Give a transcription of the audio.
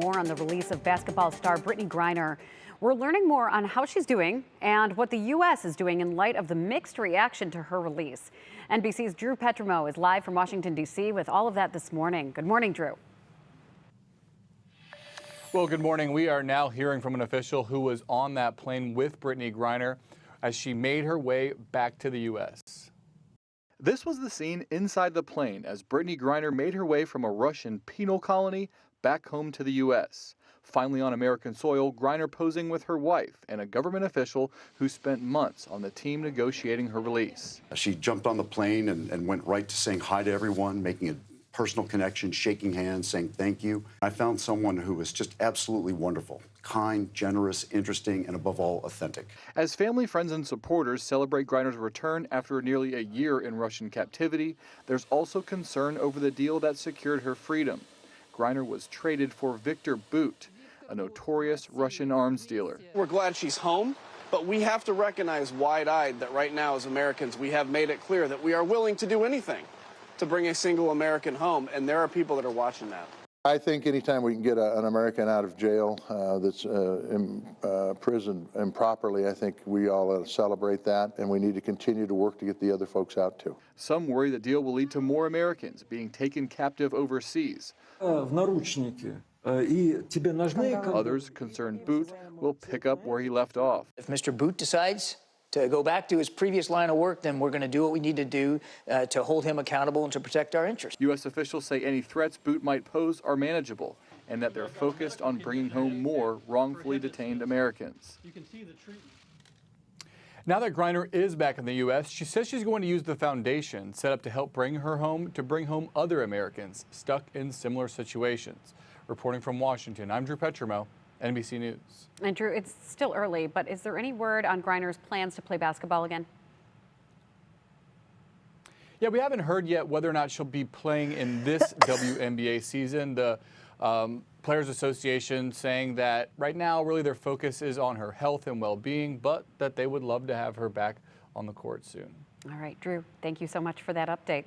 more on the release of basketball star Brittney Griner. We're learning more on how she's doing and what the U.S. is doing in light of the mixed reaction to her release. NBC's Drew Petrimo is live from Washington, D.C. with all of that this morning. Good morning, Drew. Well, good morning. We are now hearing from an official who was on that plane with Brittney Griner as she made her way back to the U.S. This was the scene inside the plane as Brittney Griner made her way from a Russian penal colony back home to the U.S. Finally on American soil, Griner posing with her wife and a government official who spent months on the team negotiating her release. She jumped on the plane and went right to saying hi to everyone, making a personal connection, shaking hands, saying thank you. I found someone who was just absolutely wonderful, kind, generous, interesting, and above all, authentic. As family, friends, and supporters celebrate Griner's return after nearly a year in Russian captivity, there's also concern over the deal that secured her freedom. Griner was traded for Viktor Bout, a notorious Russian arms dealer. We're glad she's home, but we have to recognize wide-eyed that right now as Americans, we have made it clear that we are willing to do anything to bring a single American home, and there are people that are watching that. I think anytime we can get an American out of jail that's imprisoned improperly, I think we all celebrate that, and we need to continue to work to get the other folks out too. Some worry the deal will lead to more Americans being taken captive overseas. Others, concerned Bout, will pick up where he left off. If Mr. Bout decides to go back to his previous line of work, then we're going to do what we need to do to hold him accountable and to protect our interests. U.S. officials say any threats Bout might pose are manageable and that they're focused on bringing home more wrongfully detained Americans. Now that Griner is back in the U.S., she says she's going to use the foundation set up to help bring her home to bring home other Americans stuck in similar situations. Reporting from Washington, I'm Drew Petrimo, NBC News. And Drew, it's still early, but is there any word on Griner's plans to play basketball again? Yeah, we haven't heard yet whether or not she'll be playing in this WNBA season. The Players Association saying that right now, really their focus is on her health and well-being, but that they would love to have her back on the court soon. All right, Drew, thank you so much for that update.